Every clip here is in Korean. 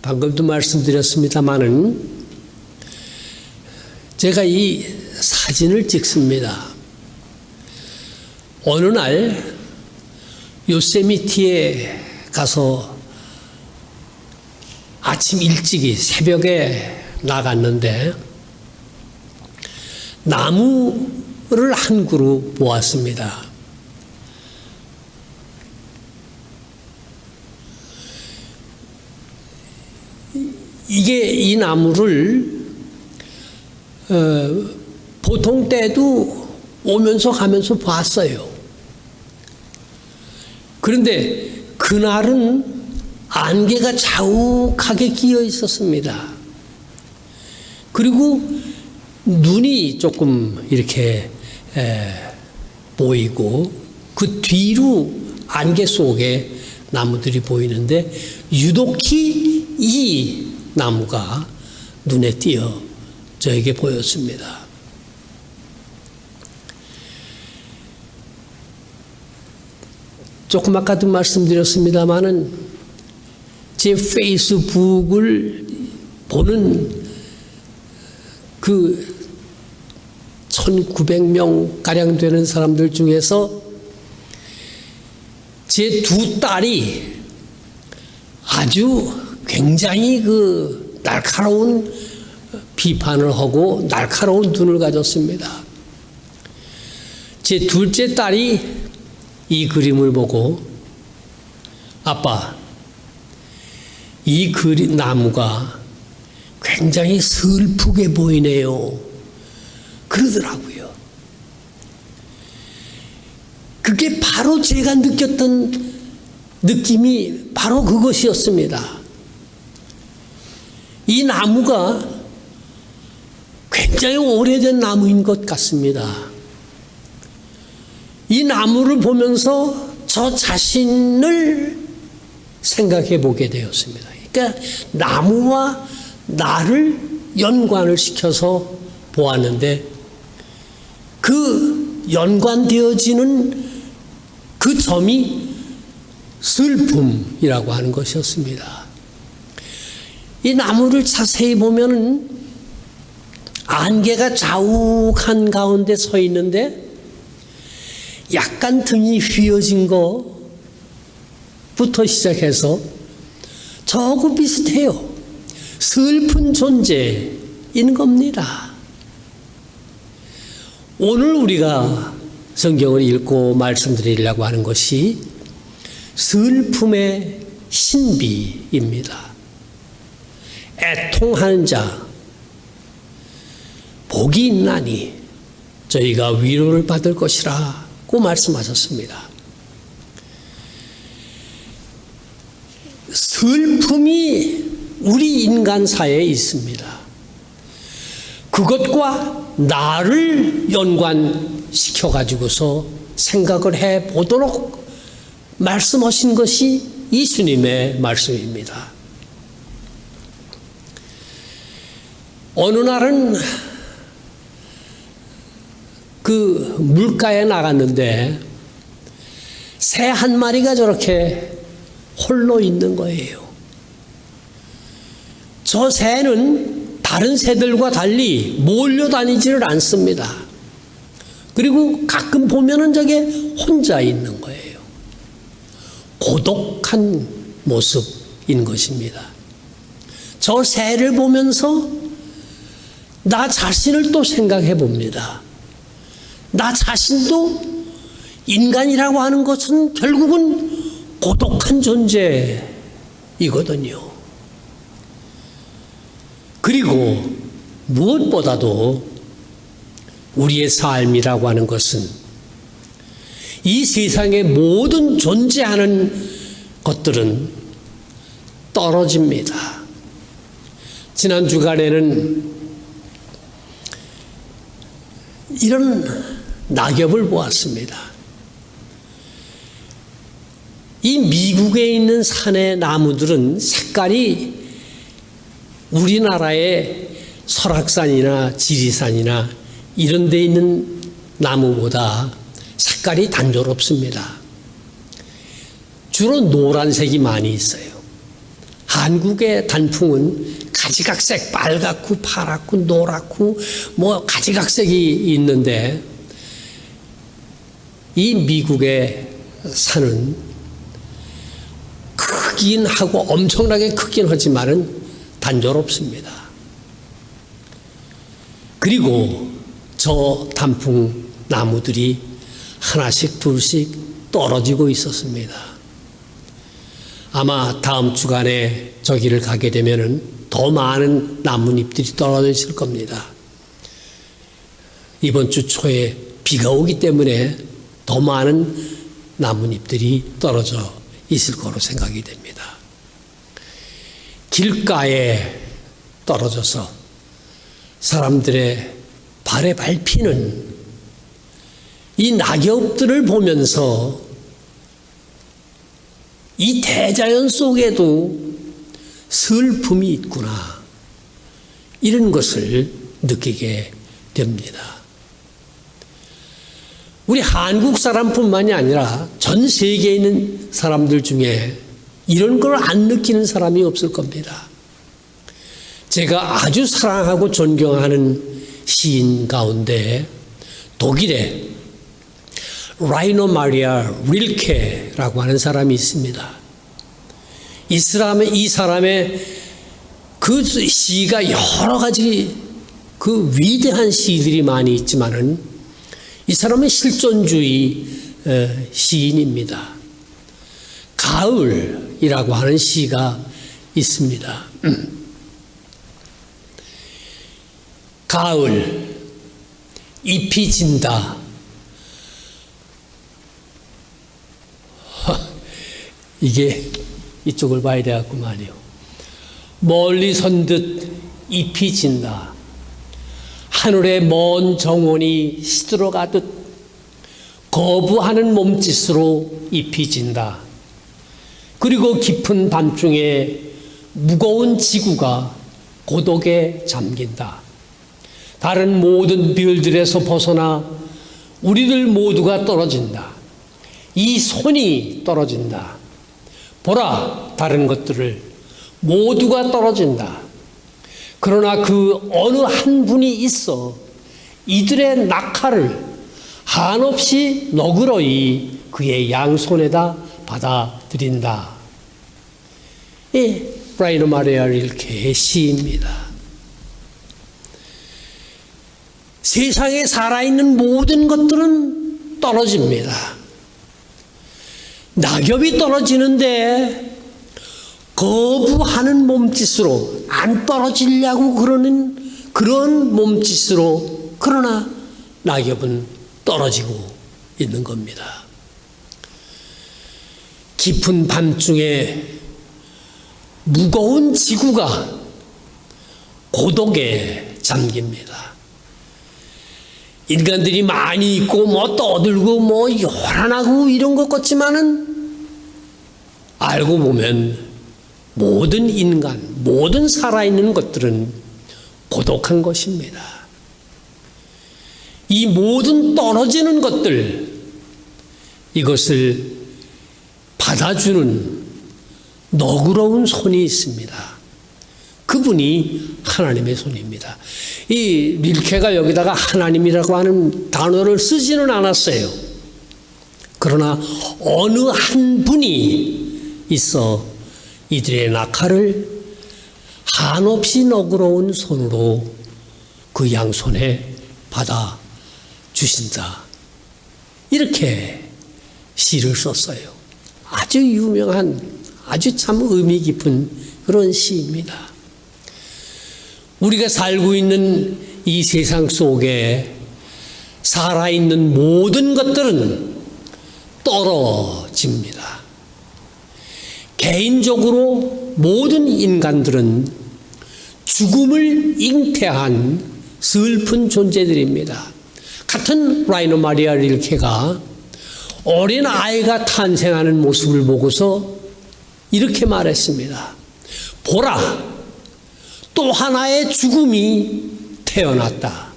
방금도 말씀드렸습니다마는 제가 이 사진을 찍습니다. 어느 날 요세미티에 가서 아침 일찍이 새벽에 나갔는데 나무를 한 그루 보았습니다. 이 나무를 보통 때도 오면서 가면서 봤어요. 그런데 그날은 안개가 자욱하게 끼어 있었습니다. 그리고 눈이 조금 이렇게 보이고 그 뒤로 안개 속에 나무들이 보이는데 유독히 이 나무가 눈에 띄어 저에게 보였습니다. 조금 아까도 말씀드렸습니다마는 제 페이스북을 보는 그 1900명 가량 되는 사람들 중에서 제 두 딸이 아주 굉장히 그 날카로운 비판을 하고 날카로운 눈을 가졌습니다. 제 둘째 딸이 이 그림을 보고 아빠, 이 나무가 굉장히 슬프게 보이네요. 그러더라고요. 그게 바로 제가 느꼈던 느낌이 바로 그것이었습니다. 이 나무가 굉장히 오래된 나무인 것 같습니다. 이 나무를 보면서 저 자신을 생각해 보게 되었습니다. 그러니까 나무와 나를 연관을 시켜서 보았는데 그 연관되어지는 그 점이 슬픔이라고 하는 것이었습니다. 이 나무를 자세히 보면은 안개가 자욱한 가운데 서 있는데 약간 등이 휘어진 것부터 시작해서 저하고 비슷해요. 슬픈 존재인 겁니다. 오늘 우리가 성경을 읽고 말씀드리려고 하는 것이 슬픔의 신비입니다. 애통하는 자, 복이 있나니 저희가 위로를 받을 것이라고 말씀하셨습니다. 슬픔이 우리 인간사에 있습니다. 그것과 나를 연관시켜 가지고서 생각을 해 보도록 말씀하신 것이 예수님의 말씀입니다. 어느 날은 그 물가에 나갔는데 새 한 마리가 저렇게 홀로 있는 거예요. 저 새는 다른 새들과 달리 몰려다니지를 않습니다. 그리고 가끔 보면은 저게 혼자 있는 거예요. 고독한 모습인 것입니다. 저 새를 보면서 나 자신을 또 생각해 봅니다. 나 자신도 인간이라고 하는 것은 결국은 고독한 존재이거든요. 그리고 무엇보다도 우리의 삶이라고 하는 것은 이 세상의 모든 존재하는 것들은 떨어집니다. 지난 주간에는 이런 낙엽을 보았습니다. 이 미국에 있는 산의 나무들은 색깔이 우리나라의 설악산이나 지리산이나 이런 데 있는 나무보다 색깔이 단조롭습니다. 주로 노란색이 많이 있어요. 한국의 단풍은 가지각색 빨갛고 파랗고 노랗고 뭐 가지각색이 있는데 이 미국의 산은 크긴 하고 엄청나게 크긴 하지만은 단조롭습니다. 그리고 저 단풍 나무들이 하나씩 둘씩 떨어지고 있었습니다. 아마 다음 주간에 저기를 가게 되면은 더 많은 나뭇잎들이 떨어져 있을 겁니다. 이번 주 초에 비가 오기 때문에 더 많은 나뭇잎들이 떨어져 있을 거로 생각이 됩니다. 길가에 떨어져서 사람들의 발에 밟히는 이 낙엽들을 보면서 이 대자연 속에도 슬픔이 있구나, 이런 것을 느끼게 됩니다. 우리 한국 사람뿐만이 아니라 전 세계에 있는 사람들 중에 이런 걸 안 느끼는 사람이 없을 겁니다. 제가 아주 사랑하고 존경하는 시인 가운데 독일의 라이너 마리아 릴케라고 하는 사람이 있습니다. 이 사람의 그 시가 여러 가지 그 위대한 시들이 많이 있지만은 이 사람은 실존주의 시인입니다. 가을이라고 하는 시가 있습니다. 가을, 잎이 진다. 이게 이쪽을 봐야 되겠구만요. 멀리 선 듯 잎이 진다. 하늘의 먼 정원이 시들어가듯 거부하는 몸짓으로 잎이 진다. 그리고 깊은 밤중에 무거운 지구가 고독에 잠긴다. 다른 모든 별들에서 벗어나 우리들 모두가 떨어진다. 이 손이 떨어진다. 보라, 다른 것들을 모두가 떨어진다. 그러나 그 어느 한 분이 있어 이들의 낙하를 한없이 너그러이 그의 양손에다 받아들인다. 이 라이너 마리아 릴케의 시입니다. 세상에 살아있는 모든 것들은 떨어집니다. 낙엽이 떨어지는데 거부하는 몸짓으로, 안 떨어지려고 그러는 그런 몸짓으로, 그러나 낙엽은 떨어지고 있는 겁니다. 깊은 밤중에 무거운 지구가 고독에 잠깁니다. 인간들이 많이 있고 뭐 떠들고 뭐 요란하고 이런 것 같지만은 알고 보면 모든 인간, 모든 살아있는 것들은 고독한 것입니다. 이 모든 떨어지는 것들, 이것을 받아주는 너그러운 손이 있습니다. 그분이 하나님의 손입니다. 이 릴케가 여기다가 하나님이라고 하는 단어를 쓰지는 않았어요. 그러나 어느 한 분이 있어 이들의 낙하를 한없이 너그러운 손으로 그 양손에 받아 주신다. 이렇게 시를 썼어요. 아주 유명한, 아주 참 의미 깊은 그런 시입니다. 우리가 살고 있는 이 세상 속에 살아있는 모든 것들은 떨어집니다. 개인적으로 모든 인간들은 죽음을 잉태한 슬픈 존재들입니다. 같은 라이너 마리아 릴케가 어린 아이가 탄생하는 모습을 보고서 이렇게 말했습니다. 보라, 또 하나의 죽음이 태어났다.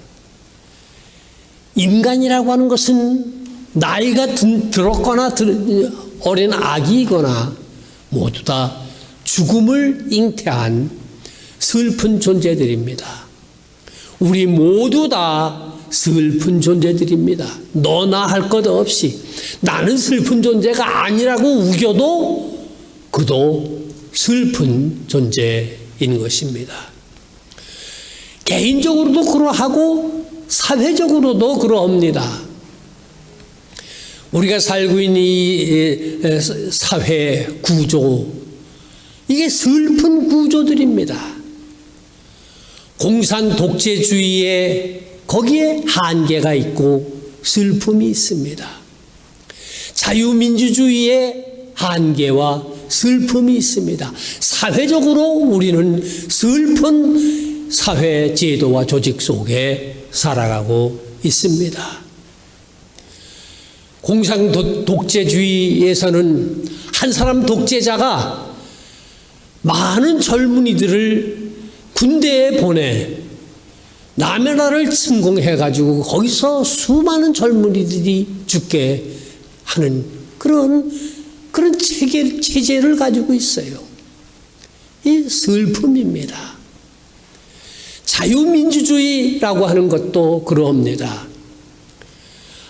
인간이라고 하는 것은 나이가 들었거나 어린 아기이거나 모두 다 죽음을 잉태한 슬픈 존재들입니다. 우리 모두 다 슬픈 존재들입니다. 너나 할 것 없이 나는 슬픈 존재가 아니라고 우겨도 그도 슬픈 존재인 것입니다. 개인적으로도 그러하고 사회적으로도 그러합니다. 우리가 살고 있는 이 사회 구조, 이게 슬픈 구조들입니다. 공산 독재주의에 거기에 한계가 있고 슬픔이 있습니다. 자유민주주의의 한계와 슬픔이 있습니다. 사회적으로 우리는 슬픈 사회 제도와 조직 속에 살아가고 있습니다. 공산 독재주의에서는 한 사람 독재자가 많은 젊은이들을 군대에 보내 남의 나라를 침공해가지고 거기서 수많은 젊은이들이 죽게 하는 그런 체제를 가지고 있어요. 이 슬픔입니다. 자유민주주의라고 하는 것도 그러합니다.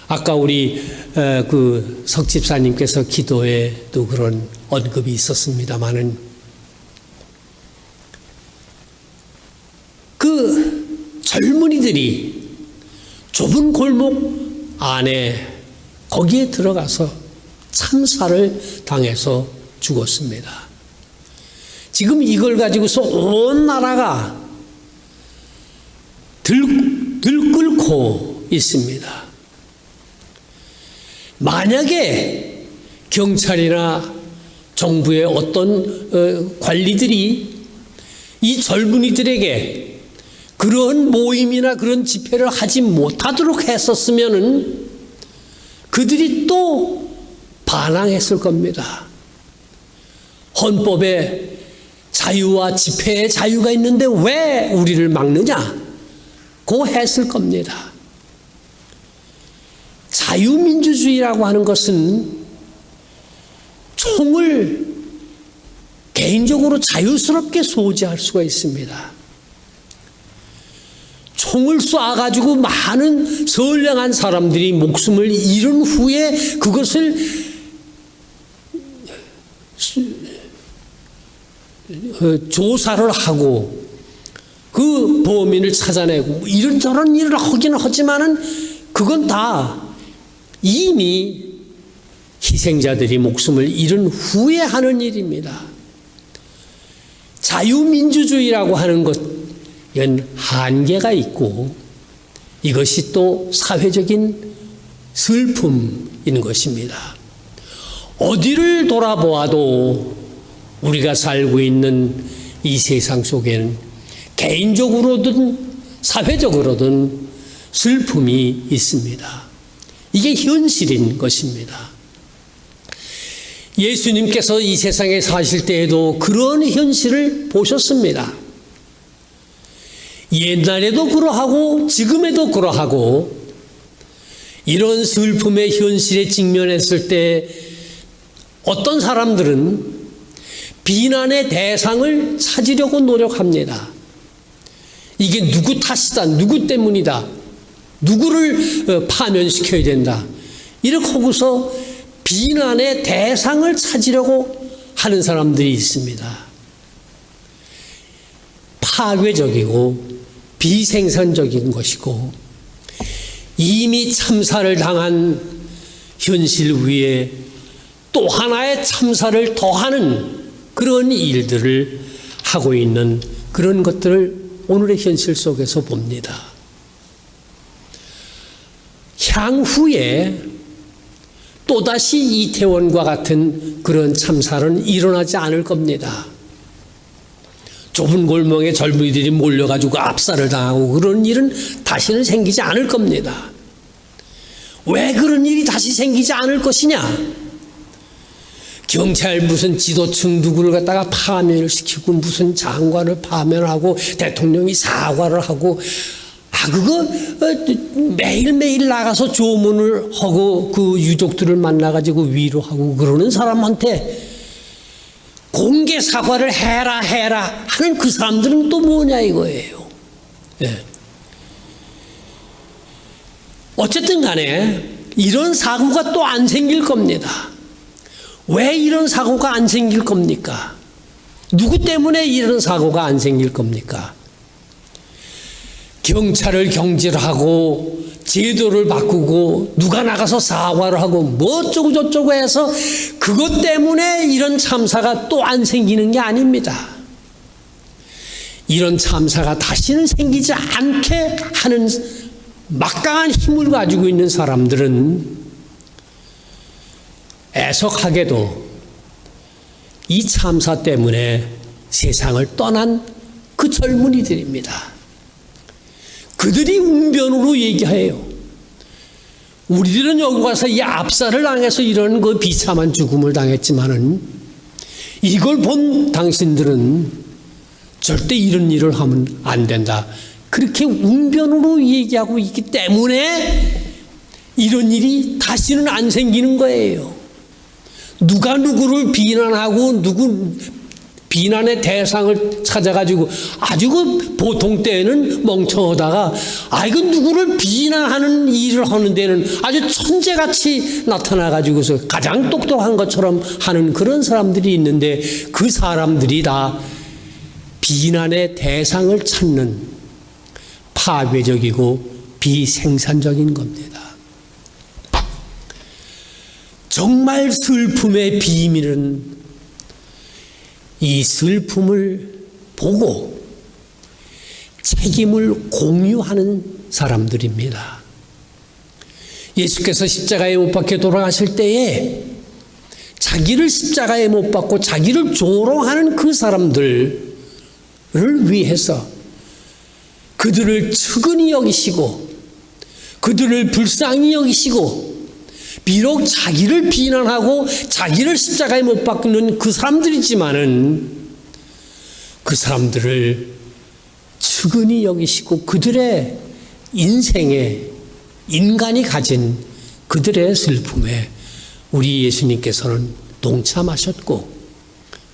아까 우리 그 석집사님께서 기도에도 그런 언급이 있었습니다마는 그 젊은이들이 좁은 골목 안에 거기에 들어가서 참사를 당해서 죽었습니다. 지금 이걸 가지고서 온 나라가 들끓고 있습니다. 만약에 경찰이나 정부의 어떤 관리들이 이 젊은이들에게 그런 모임이나 그런 집회를 하지 못하도록 했었으면은 그들이 또 반항했을 겁니다. 헌법에 자유와 집회의 자유가 있는데 왜 우리를 막느냐? 고 했을 겁니다. 자유민주주의라고 하는 것은 총을 개인적으로 자유스럽게 소지할 수가 있습니다. 총을 쏴가지고 많은 선량한 사람들이 목숨을 잃은 후에 그것을 조사를 하고 그 범인을 찾아내고 이런저런 일을 하기는 하지만은 그건 다 이미 희생자들이 목숨을 잃은 후에 하는 일입니다. 자유민주주의라고 하는 것은 한계가 있고 이것이 또 사회적인 슬픔인 것입니다. 어디를 돌아보아도 우리가 살고 있는 이 세상 속에는 개인적으로든 사회적으로든 슬픔이 있습니다. 이게 현실인 것입니다. 예수님께서 이 세상에 사실 때에도 그런 현실을 보셨습니다. 옛날에도 그러하고 지금에도 그러하고 이런 슬픔의 현실에 직면했을 때 어떤 사람들은 비난의 대상을 찾으려고 노력합니다. 이게 누구 탓이다, 누구 때문이다, 누구를 파면시켜야 된다. 이렇게 하고서 비난의 대상을 찾으려고 하는 사람들이 있습니다. 파괴적이고 비생산적인 것이고 이미 참사를 당한 현실 위에 또 하나의 참사를 더하는 그런 일들을 하고 있는 그런 것들을 오늘의 현실 속에서 봅니다. 향후에 또다시 이태원과 같은 그런 참사는 일어나지 않을 겁니다. 좁은 골목에 젊은이들이 몰려가지고 압살을 당하고 그런 일은 다시는 생기지 않을 겁니다. 왜 그런 일이 다시 생기지 않을 것이냐? 경찰 무슨 지도층 누구를 갖다가 파면을 시키고 무슨 장관을 파면하고 대통령이 사과를 하고 그거 매일매일 나가서 조문을 하고 그 유족들을 만나가지고 위로하고 그러는 사람한테 공개 사과를 해라 하는 그 사람들은 또 뭐냐 이거예요. 예. 어쨌든 간에 이런 사고가 또 안 생길 겁니다. 왜 이런 사고가 안 생길 겁니까? 누구 때문에 이런 사고가 안 생길 겁니까? 경찰을 경질하고 제도를 바꾸고 누가 나가서 사과를 하고 뭐 어쩌고 저쩌고 해서 그것 때문에 이런 참사가 또 안 생기는 게 아닙니다. 이런 참사가 다시는 생기지 않게 하는 막강한 힘을 가지고 있는 사람들은 애석하게도 이 참사 때문에 세상을 떠난 그 젊은이들입니다. 그들이 웅변으로 얘기해요. 우리들은 여기 와서 이 압살을 당해서 이런 그 비참한 죽음을 당했지만은 이걸 본 당신들은 절대 이런 일을 하면 안 된다. 그렇게 웅변으로 얘기하고 있기 때문에 이런 일이 다시는 안 생기는 거예요. 누가 누구를 비난하고 누구 비난의 대상을 찾아가지고 아주 그 보통 때에는 멍청하다가 이거 누구를 비난하는 일을 하는 데는 아주 천재같이 나타나가지고서 가장 똑똑한 것처럼 하는 그런 사람들이 있는데 그 사람들이 다 비난의 대상을 찾는 파괴적이고 비생산적인 겁니다. 정말 슬픔의 비밀은 이 슬픔을 보고 책임을 공유하는 사람들입니다. 예수께서 십자가에 못 박혀 돌아가실 때에 자기를 십자가에 못 박고 자기를 조롱하는 그 사람들을 위해서 그들을 측은히 여기시고 그들을 불쌍히 여기시고 비록 자기를 비난하고 자기를 십자가에 못 박는 그 사람들이지만은 그 사람들을 측은히 여기시고 그들의 인생에 인간이 가진 그들의 슬픔에 우리 예수님께서는 동참하셨고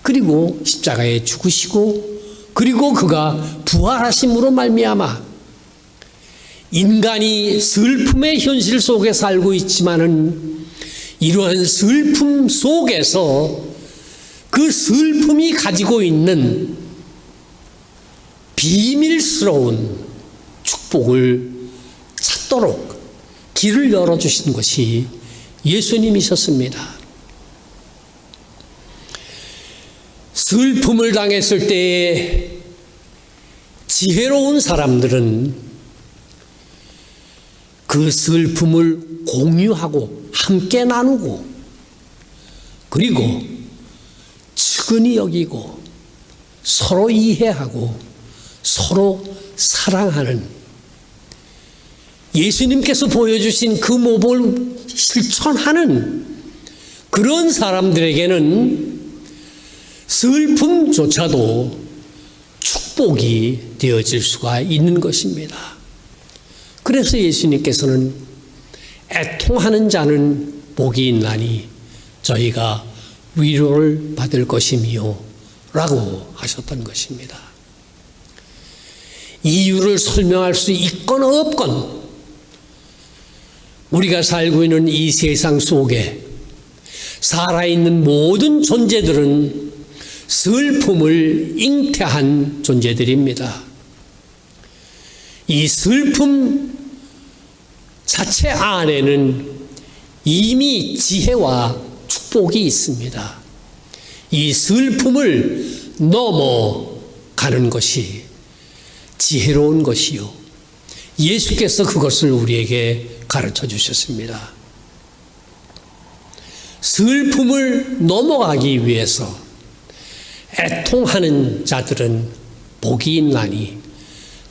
그리고 십자가에 죽으시고 그리고 그가 부활하심으로 말미암아 인간이 슬픔의 현실 속에 살고 있지만은 이러한 슬픔 속에서 그 슬픔이 가지고 있는 비밀스러운 축복을 찾도록 길을 열어주신 것이 예수님이셨습니다. 슬픔을 당했을 때에 지혜로운 사람들은 그 슬픔을 공유하고 함께 나누고 그리고 측은히 여기고 서로 이해하고 서로 사랑하는 예수님께서 보여주신 그 모범을 실천하는 그런 사람들에게는 슬픔조차도 축복이 되어질 수가 있는 것입니다. 그래서 예수님께서는 애통하는 자는 복이 있나니 저희가 위로를 받을 것이미요 라고 하셨던 것입니다. 이유를 설명할 수 있건 없건 우리가 살고 있는 이 세상 속에 살아있는 모든 존재들은 슬픔을 잉태한 존재들입니다. 이 슬픔 자체 안에는 이미 지혜와 축복이 있습니다. 이 슬픔을 넘어가는 것이 지혜로운 것이요. 예수께서 그것을 우리에게 가르쳐 주셨습니다. 슬픔을 넘어가기 위해서 애통하는 자들은 복이 있나니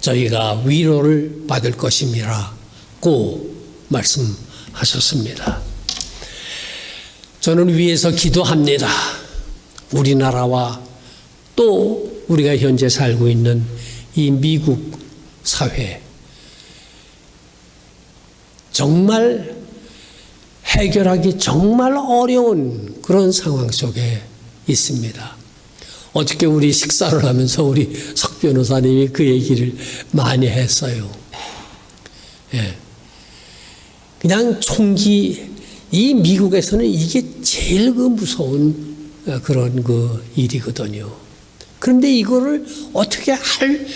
저희가 위로를 받을 것임이라고 말씀하셨습니다. 저는 위에서 기도합니다. 우리나라와 또 우리가 현재 살고 있는 이 미국 사회 정말 해결하기 정말 어려운 그런 상황 속에 있습니다. 어저께 우리 식사를 하면서 우리 석 변호사님이 그 얘기를 많이 했어요. 예. 그냥 총기, 이 미국에서는 이게 제일 그 무서운 그런 그 일이거든요. 그런데 이거를 어떻게 할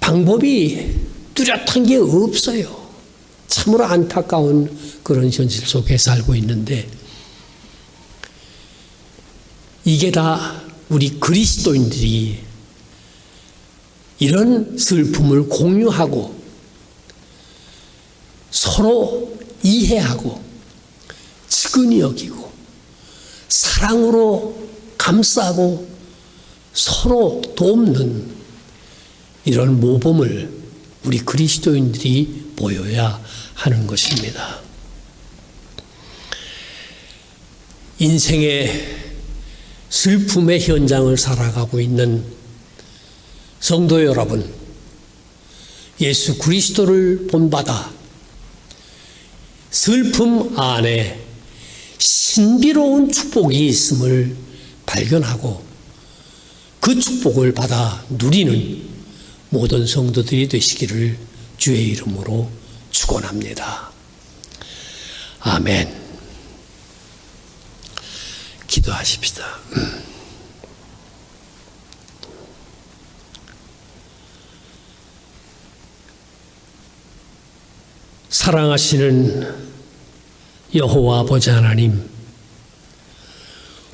방법이 뚜렷한 게 없어요. 참으로 안타까운 그런 현실 속에 살고 있는데, 이게 다 우리 그리스도인들이 이런 슬픔을 공유하고 서로 이해하고 측은히 여기고 사랑으로 감싸고 서로 돕는 이런 모범을 우리 그리스도인들이 보여야 하는 것입니다. 인생의 슬픔의 현장을 살아가고 있는 성도 여러분, 예수 그리스도를 본받아 슬픔 안에 신비로운 축복이 있음을 발견하고 그 축복을 받아 누리는 모든 성도들이 되시기를 주의 이름으로 축원합니다. 아멘. 기도하십시다. 사랑하시는 여호와 아버지 하나님,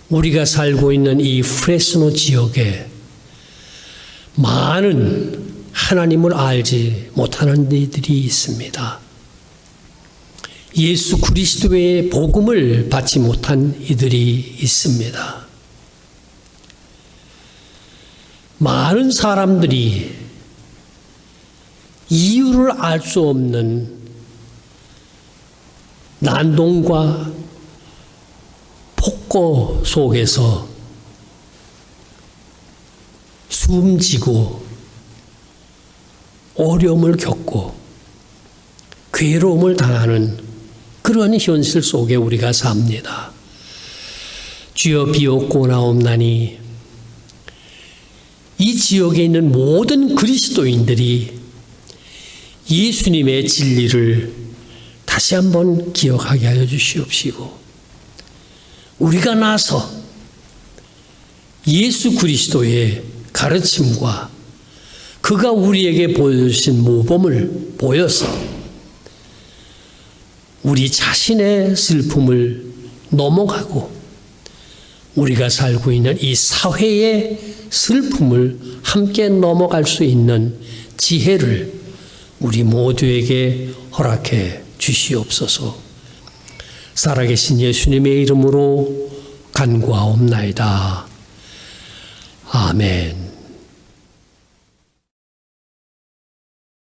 우리가 살고 있는 이 프레스노 지역에 많은 하나님을 알지 못하는 이들이 있습니다. 예수 그리스도의 복음을 받지 못한 이들이 있습니다. 많은 사람들이 이유를 알 수 없는 난동과 폭거 속에서 숨지고 어려움을 겪고 괴로움을 당하는 그런 현실 속에 우리가 삽니다. 주여 비옵고나옵나니 이 지역에 있는 모든 그리스도인들이 예수님의 진리를 다시 한번 기억하게 하여 주시옵시고, 우리가 나서 예수 그리스도의 가르침과 그가 우리에게 보여주신 모범을 보여서 우리 자신의 슬픔을 넘어가고 우리가 살고 있는 이 사회의 슬픔을 함께 넘어갈 수 있는 지혜를 우리 모두에게 허락해 주시옵소서. 살아계신 예수님의 이름으로 간구하옵나이다. 아멘.